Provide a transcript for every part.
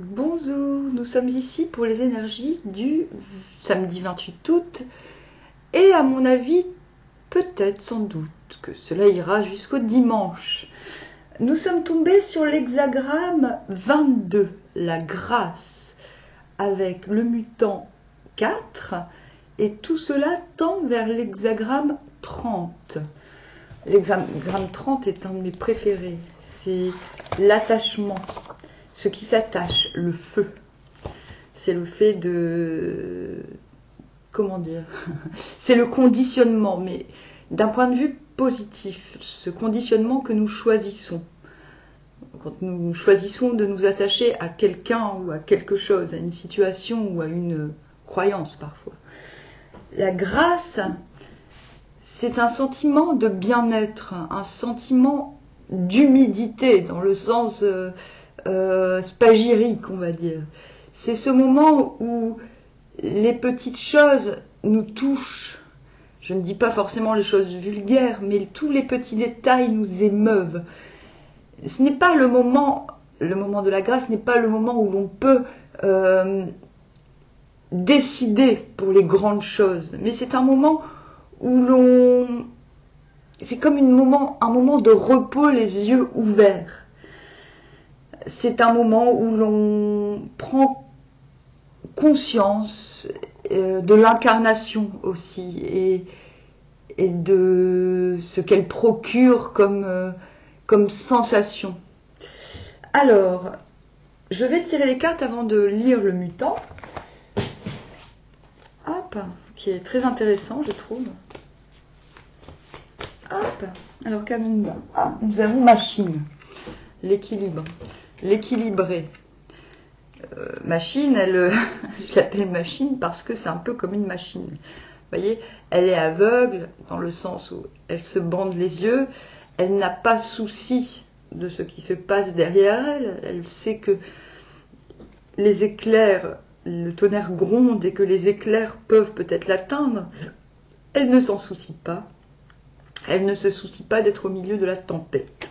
Bonjour, nous sommes ici pour les énergies du samedi 28 août et à mon avis, peut-être sans doute que cela ira jusqu'au dimanche. Nous sommes tombés sur l'hexagramme 22, la grâce, avec le mutant 4 et tout cela tend vers l'hexagramme 30. L'hexagramme 30 est un de mes préférés, c'est l'attachement. Ce qui s'attache, le feu, c'est le fait de... Comment dire? C'est le conditionnement, mais d'un point de vue positif, ce conditionnement que nous choisissons. Quand nous choisissons de nous attacher à quelqu'un ou à quelque chose, à une situation ou à une croyance parfois. La grâce, c'est un sentiment de bien-être, un sentiment d'humidité dans le sens... spagyrique, on va dire. C'est ce moment où les petites choses nous touchent. Je ne dis pas forcément les choses vulgaires, mais tous les petits détails nous émeuvent. Ce n'est pas le moment de la grâce n'est pas le moment où l'on peut décider pour les grandes choses, mais c'est un moment où c'est comme un moment de repos, les yeux ouverts. C'est un moment où l'on prend conscience de l'incarnation aussi et de ce qu'elle procure comme sensation. Alors, je vais tirer les cartes avant de lire le mutant. Hop, qui est très intéressant, je trouve. Hop, alors Camille, nous avons machine, l'équilibre. L'équilibré. Machine, je l'appelle machine parce que c'est un peu comme une machine. Vous voyez, elle est aveugle dans le sens où elle se bande les yeux, elle n'a pas souci de ce qui se passe derrière elle, elle sait que les éclairs, le tonnerre gronde et que les éclairs peuvent peut-être l'atteindre. Elle ne s'en soucie pas. Elle ne se soucie pas d'être au milieu de la tempête.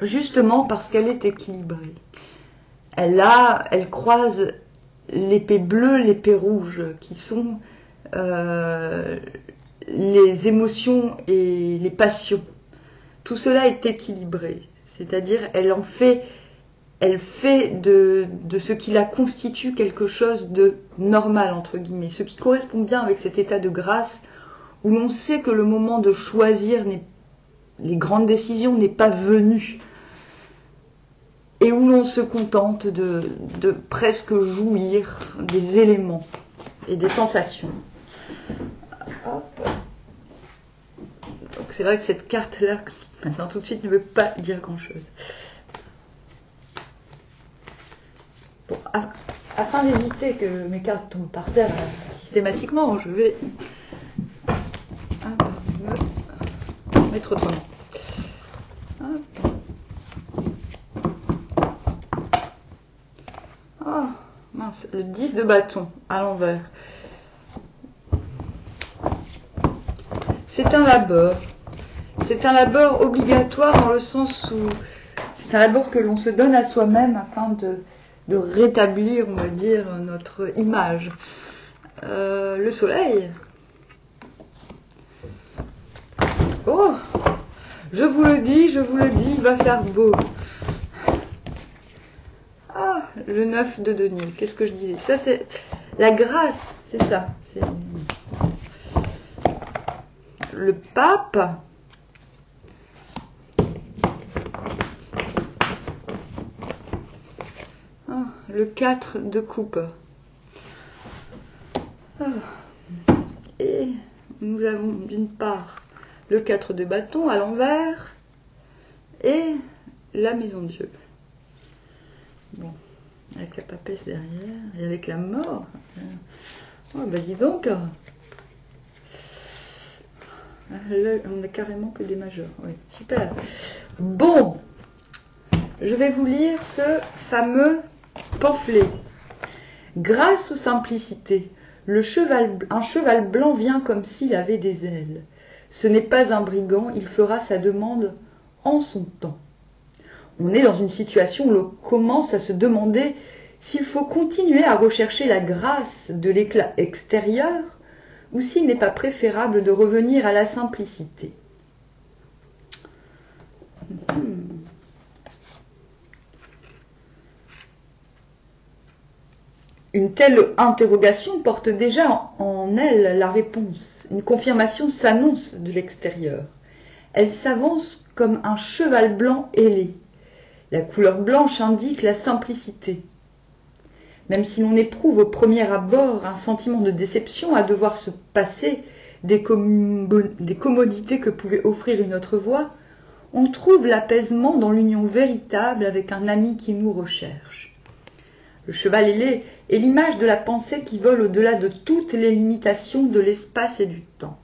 Justement parce qu'elle est équilibrée. Elle croise l'épée bleue, l'épée rouge, qui sont les émotions et les passions. Tout cela est équilibré, c'est-à-dire elle fait de ce qui la constitue quelque chose de normal, entre guillemets, ce qui correspond bien avec cet état de grâce où l'on sait que le moment de choisir les grandes décisions n'est pas venu et où l'on se contente de presque jouir des éléments et des sensations. Hop. Donc c'est vrai que cette carte-là, maintenant tout de suite, ne veut pas dire grand-chose. Bon, afin d'éviter que mes cartes tombent par terre systématiquement, je vais me mettre autrement. Hop. Oh, mince, le 10 de bâton à l'envers. C'est un labeur. C'est un labeur obligatoire dans le sens où c'est un labeur que l'on se donne à soi-même afin de rétablir, on va dire, notre image. Le soleil. Oh, je vous le dis, il va faire beau. Ah, le 9 de denier, qu'est-ce que je disais? Ça, c'est la grâce, c'est ça. C'est le pape. Ah, le 4 de coupe. Ah. Et nous avons d'une part le 4 de bâton à l'envers et la maison de Dieu. Bon, avec la papesse derrière et avec la mort. Oh, bah dis donc. Là, on n'a carrément que des majeurs. Oui, super. Bon, je vais vous lire ce fameux pamphlet. Grâce ou simplicité, un cheval blanc vient comme s'il avait des ailes. Ce n'est pas un brigand, il fera sa demande en son temps. on est dans une situation où l'on commence à se demander s'il faut continuer à rechercher la grâce de l'éclat extérieur ou s'il n'est pas préférable de revenir à la simplicité. Une telle interrogation porte déjà en elle la réponse. Une confirmation s'annonce de l'extérieur. Elle s'avance comme un cheval blanc ailé. La couleur blanche indique la simplicité. Même si l'on éprouve au premier abord un sentiment de déception à devoir se passer des commodités que pouvait offrir une autre voie, on trouve l'apaisement dans l'union véritable avec un ami qui nous recherche. Le cheval ailé est l'image de la pensée qui vole au-delà de toutes les limitations de l'espace et du temps.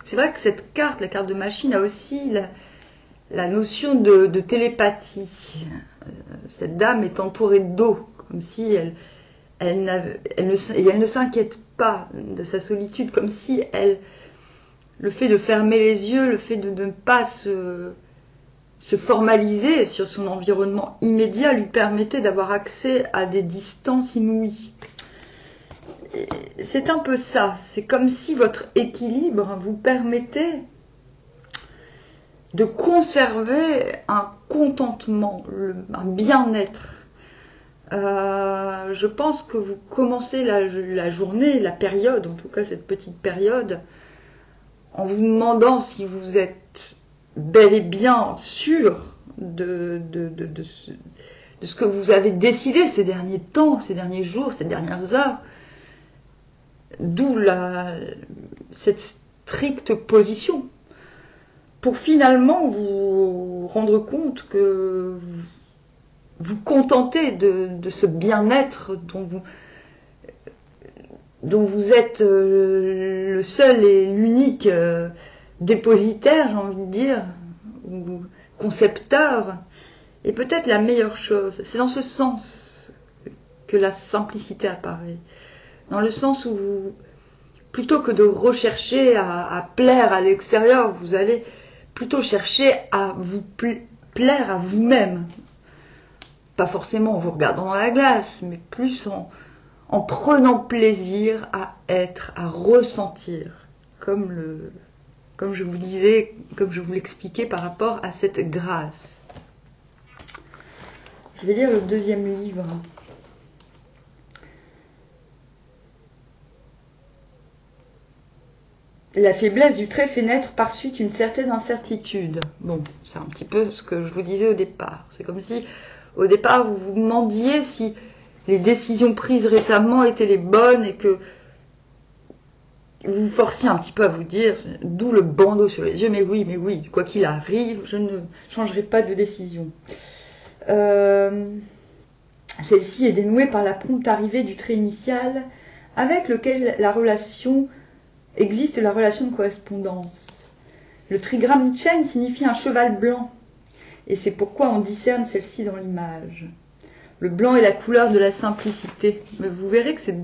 C'est vrai que cette carte, la carte de machine, a aussi la notion de télépathie. Cette dame est entourée d'eau, comme si elle ne s'inquiète pas de sa solitude, comme si le fait de fermer les yeux, le fait de ne pas se formaliser sur son environnement immédiat lui permettait d'avoir accès à des distances inouïes. C'est un peu ça, c'est comme si votre équilibre vous permettait de conserver un contentement, un bien-être. Je pense que vous commencez la journée, la période, en tout cas cette petite période, en vous demandant si vous êtes bel et bien sûr de ce que vous avez décidé ces derniers temps, ces derniers jours, ces dernières heures, d'où cette stricte position, pour finalement vous rendre compte que vous contentez de ce bien-être dont vous êtes le seul et l'unique dépositaire, j'ai envie de dire, ou concepteur, et peut-être la meilleure chose. C'est dans ce sens que la simplicité apparaît. Dans le sens où plutôt que de rechercher à plaire à l'extérieur, vous allez plutôt chercher à vous plaire à vous-même. Pas forcément en vous regardant dans la glace, mais plus en prenant plaisir à être, à ressentir, comme je vous disais, comme je vous l'expliquais par rapport à cette grâce. Je vais lire le deuxième livre. La faiblesse du trait fait naître par suite une certaine incertitude. Bon, c'est un petit peu ce que je vous disais au départ. C'est comme si, au départ, vous vous demandiez si les décisions prises récemment étaient les bonnes et que vous vous forciez un petit peu à vous dire, d'où le bandeau sur les yeux, mais oui, quoi qu'il arrive, je ne changerai pas de décision. Celle-ci est dénouée par la prompte arrivée du trait initial avec lequel existe la relation de correspondance. Le trigramme Chen signifie un cheval blanc, et c'est pourquoi on discerne celle-ci dans l'image. Le blanc est la couleur de la simplicité, mais vous verrez que ces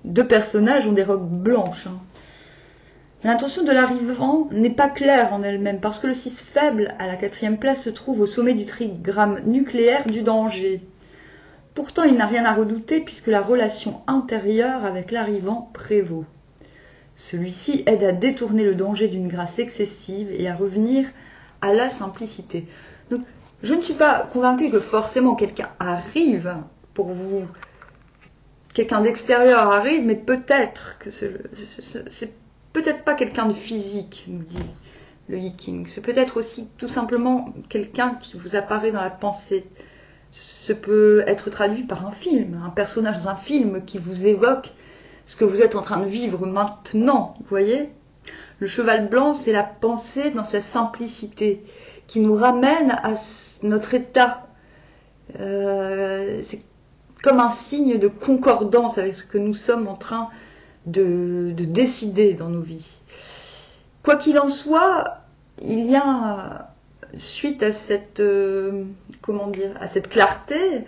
deux personnages ont des robes blanches. L'intention de l'arrivant n'est pas claire en elle-même, parce que le 6 faible, à la 4e place, se trouve au sommet du trigramme nucléaire du danger. Pourtant, il n'a rien à redouter, puisque la relation intérieure avec l'arrivant prévaut. Celui-ci aide à détourner le danger d'une grâce excessive et à revenir à la simplicité. Donc, je ne suis pas convaincue que forcément quelqu'un arrive pour vous. Quelqu'un d'extérieur arrive, mais peut-être que c'est peut-être pas quelqu'un de physique, nous dit le Yiking. C'est peut-être aussi tout simplement quelqu'un qui vous apparaît dans la pensée. Ce peut être traduit par un film, un personnage dans un film qui vous évoque ce que vous êtes en train de vivre maintenant, vous voyez ? Le cheval blanc, c'est la pensée dans sa simplicité, qui nous ramène à notre état. C'est comme un signe de concordance avec ce que nous sommes en train de décider dans nos vies. Quoi qu'il en soit, il y a, suite à cette, à cette clarté,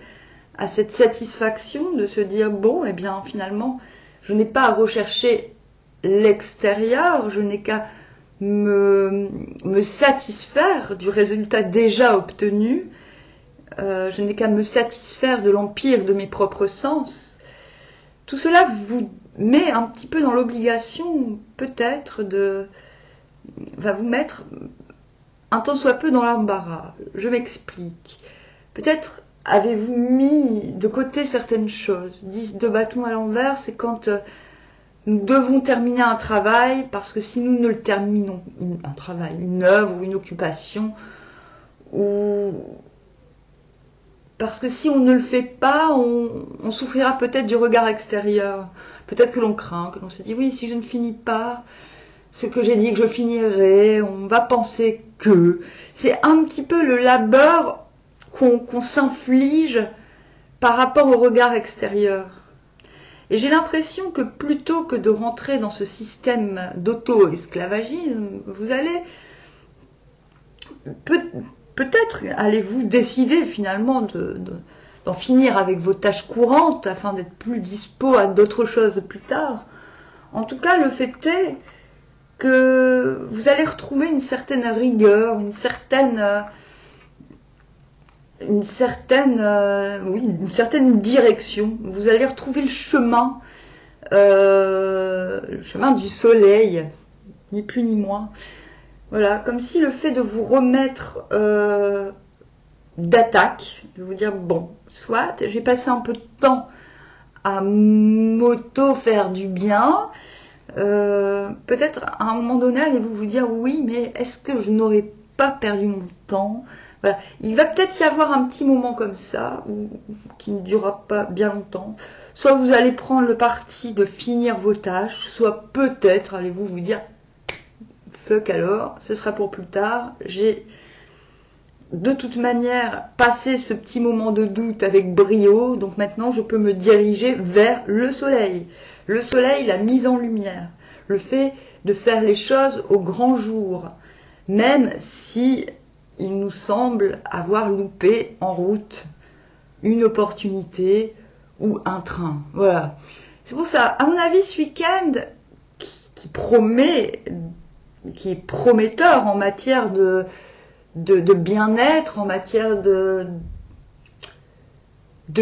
à cette satisfaction de se dire, bon, eh bien, finalement, je n'ai pas à rechercher l'extérieur, je n'ai qu'à me satisfaire du résultat déjà obtenu je n'ai qu'à me satisfaire de l'empire de mes propres sens. Tout cela vous met un petit peu dans l'obligation, peut-être, va vous mettre un tant soit peu dans l'embarras. Je m'explique. Peut-être avez-vous mis de côté certaines choses. 10 de bâton à l'envers, c'est quand nous devons terminer un travail, parce que si nous ne le terminons, un travail, une œuvre ou une occupation, ou parce que si on ne le fait pas, on souffrira peut-être du regard extérieur. Peut-être que l'on craint, que l'on se dit, oui, si je ne finis pas ce que j'ai dit que je finirais, on va penser que... C'est un petit peu le labeur qu'on s'inflige par rapport au regard extérieur. Et j'ai l'impression que plutôt que de rentrer dans ce système d'auto-esclavagisme, vous allez... Peut-être allez-vous décider finalement d'en finir avec vos tâches courantes afin d'être plus dispo à d'autres choses plus tard. En tout cas, le fait est que vous allez retrouver une certaine rigueur, une certaine direction. Vous allez retrouver le chemin du soleil, ni plus ni moins. Voilà, comme si le fait de vous remettre d'attaque, de vous dire, bon, soit, j'ai passé un peu de temps à m'auto-faire du bien, peut-être à un moment donné, allez-vous vous dire, oui, mais est-ce que je n'aurais pas perdu mon temps? Voilà. Il va peut-être y avoir un petit moment comme ça, qui ne durera pas bien longtemps. Soit vous allez prendre le parti de finir vos tâches, soit peut-être allez-vous vous dire, fuck alors, ce sera pour plus tard. J'ai de toute manière passé ce petit moment de doute avec brio, donc maintenant je peux me diriger vers le soleil. Le soleil, la mise en lumière, le fait de faire les choses au grand jour, même si il nous semble avoir loupé en route une opportunité ou un train. Voilà. C'est pour ça, à mon avis, ce week-end qui est prometteur en matière de bien-être, en matière de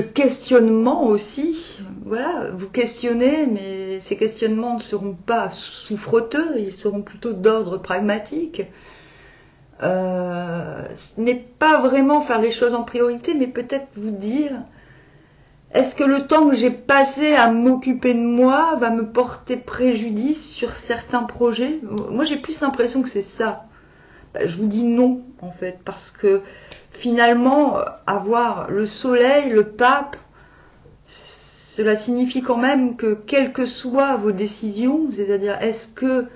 questionnement aussi. Voilà, vous questionnez, mais ces questionnements ne seront pas souffreteux, ils seront plutôt d'ordre pragmatique. Ce n'est pas vraiment faire les choses en priorité, mais peut-être vous dire, est-ce que le temps que j'ai passé à m'occuper de moi va me porter préjudice sur certains projets? Moi, j'ai plus l'impression que c'est ça. Je vous dis non, en fait, parce que finalement, avoir le soleil, le pape, cela signifie quand même que quelles que soient vos décisions, c'est-à-dire est-ce que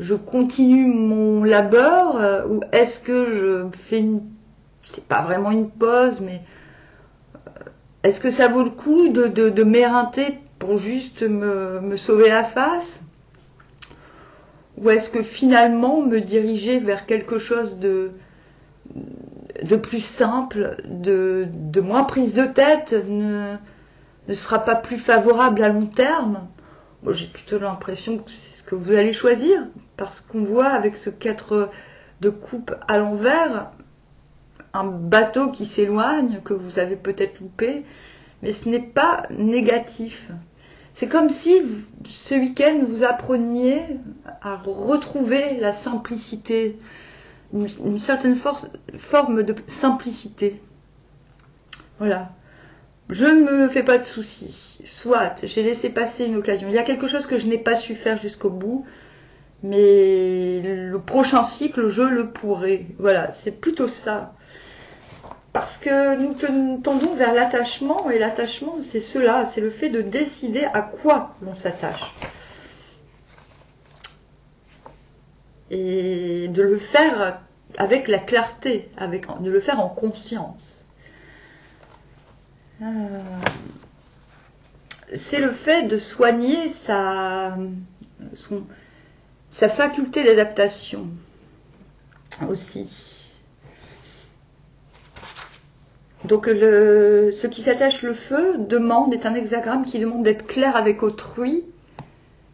je continue mon labeur ou est-ce que je fais c'est pas vraiment une pause, mais est-ce que ça vaut le coup de m'éreinter pour juste me sauver la face? Ou est-ce que finalement me diriger vers quelque chose de plus simple, de moins prise de tête, ne sera pas plus favorable à long terme? Moi, j'ai plutôt l'impression que c'est ce que vous allez choisir, parce qu'on voit avec ce 4 de coupe à l'envers, un bateau qui s'éloigne, que vous avez peut-être loupé, mais ce n'est pas négatif. C'est comme si ce week-end vous appreniez à retrouver la simplicité, une certaine forme de simplicité. Voilà. Je ne me fais pas de soucis. Soit j'ai laissé passer une occasion. Il y a quelque chose que je n'ai pas su faire jusqu'au bout, mais le prochain cycle, je le pourrai. Voilà, c'est plutôt ça. Parce que nous tendons vers l'attachement, et l'attachement, c'est cela, c'est le fait de décider à quoi l'on s'attache. Et de le faire avec la clarté, de le faire en conscience. C'est le fait de soigner sa faculté d'adaptation aussi. Donc ce qui s'attache le feu est un hexagramme qui demande d'être clair avec autrui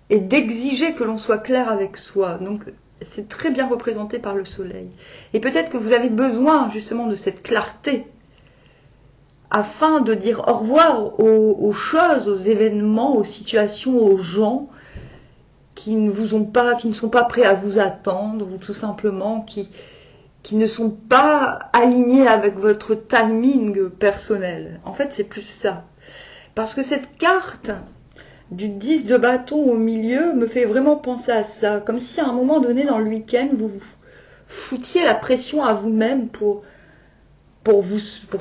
et d'exiger que l'on soit clair avec soi. Donc c'est très bien représenté par le soleil. Et peut-être que vous avez besoin justement de cette clarté afin de dire au revoir aux choses, aux événements, aux situations, aux gens qui ne sont pas prêts à vous attendre, ou tout simplement qui ne sont pas alignés avec votre timing personnel. En fait, c'est plus ça. Parce que cette carte du 10 de bâton au milieu me fait vraiment penser à ça. Comme si à un moment donné dans le week-end, vous foutiez la pression à vous-même pour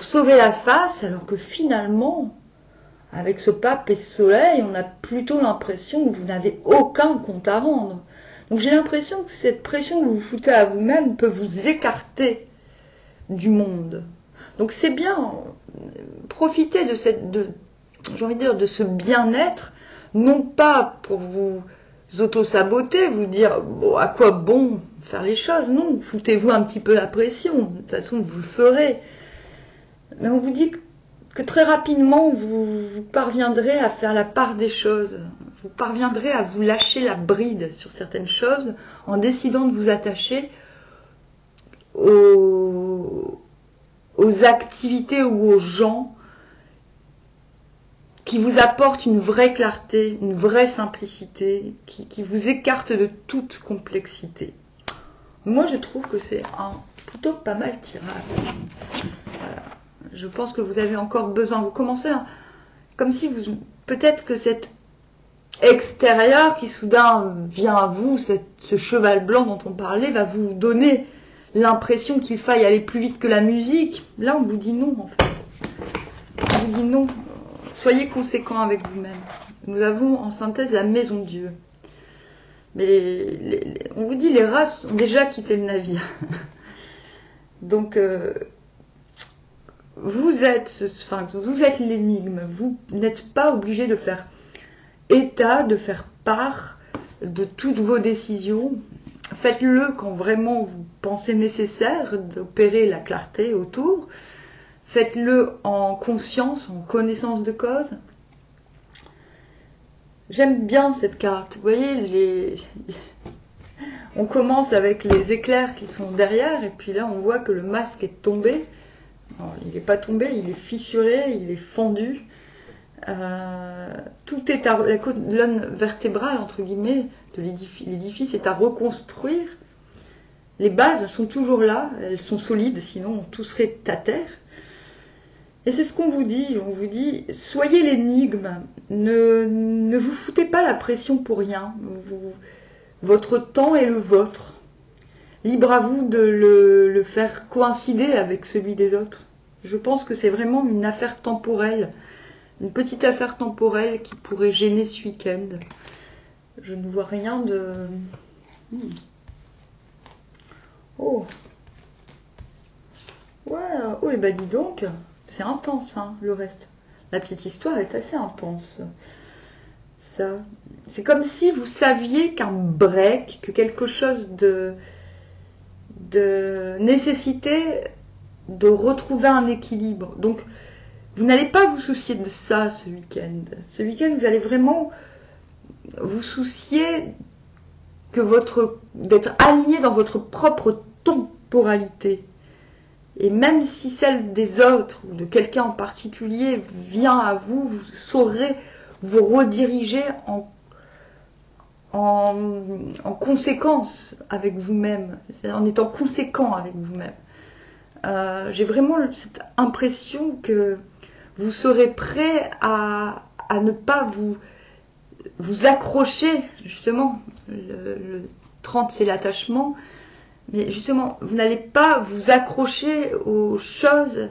sauver la face, alors que finalement, avec ce pape et ce soleil, on a plutôt l'impression que vous n'avez aucun compte à rendre. Donc j'ai l'impression que cette pression que vous foutez à vous-même peut vous écarter du monde. Donc c'est bien, profitez de j'ai envie de dire, de ce bien-être, non pas pour vous auto-saboter, vous dire bon, à quoi bon faire les choses, non, foutez-vous un petit peu la pression, de toute façon vous le ferez. Mais on vous dit que très rapidement vous parviendrez à faire la part des choses, vous parviendrez à vous lâcher la bride sur certaines choses en décidant de vous attacher aux activités ou aux gens qui vous apportent une vraie clarté, une vraie simplicité, qui vous écartent de toute complexité. Moi, je trouve que c'est un plutôt pas mal tirage. Voilà. Je pense que vous avez encore besoin. Vous commencez comme si vous... Peut-être que cet extérieur qui soudain vient à vous, ce cheval blanc dont on parlait, va vous donner l'impression qu'il faille aller plus vite que la musique. Là, on vous dit non, en fait. On vous dit non. Soyez conséquents avec vous-même. Nous avons en synthèse la maison de Dieu. Mais on vous dit les races ont déjà quitté le navire. Donc, vous êtes ce sphinx, vous êtes l'énigme. Vous n'êtes pas obligé de faire état, de faire part de toutes vos décisions. Faites-le quand vraiment vous pensez nécessaire d'opérer la clarté autour. Faites-le en conscience, en connaissance de cause. J'aime bien cette carte. Vous voyez, on commence avec les éclairs qui sont derrière, et puis là on voit que le masque est tombé. Non, il n'est pas tombé, il est fissuré, il est fendu. Tout est la colonne vertébrale, entre guillemets, de l'édifice est à reconstruire. Les bases sont toujours là, elles sont solides, sinon tout serait à terre. Et c'est ce qu'on vous dit, soyez l'énigme, ne vous foutez pas la pression pour rien, votre temps est le vôtre, libre à vous de le faire coïncider avec celui des autres. Je pense que c'est vraiment une affaire temporelle, une petite affaire temporelle qui pourrait gêner ce week-end. Je ne vois rien de... Oh, ouais, oh, et ben dis donc... C'est intense, hein, le reste. La petite histoire est assez intense. Ça, c'est comme si vous saviez qu'un break, que quelque chose de nécessité de retrouver un équilibre. Donc, vous n'allez pas vous soucier de ça ce week-end. Ce week-end, vous allez vraiment vous soucier d'être aligné dans votre propre temporalité. Et même si celle des autres ou de quelqu'un en particulier vient à vous, vous saurez vous rediriger en conséquence avec vous-même, en étant conséquent avec vous-même. J'ai vraiment cette impression que vous serez prêt à ne pas vous accrocher, justement. Le 30, c'est l'attachement. Mais justement, vous n'allez pas vous accrocher aux choses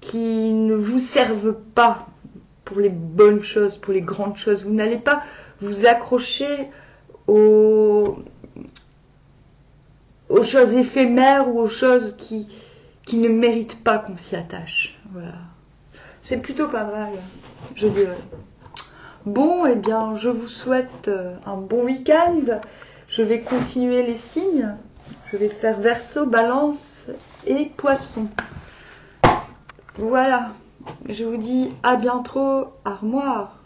qui ne vous servent pas pour les bonnes choses, pour les grandes choses. Vous n'allez pas vous accrocher aux choses éphémères ou aux choses qui ne méritent pas qu'on s'y attache. Voilà. C'est plutôt pas mal, je dirais. Bon, eh bien, je vous souhaite un bon week-end. Je vais continuer les signes. Je vais faire Verseau, Balance et Poisson. Voilà. Je vous dis à bientôt, armoire.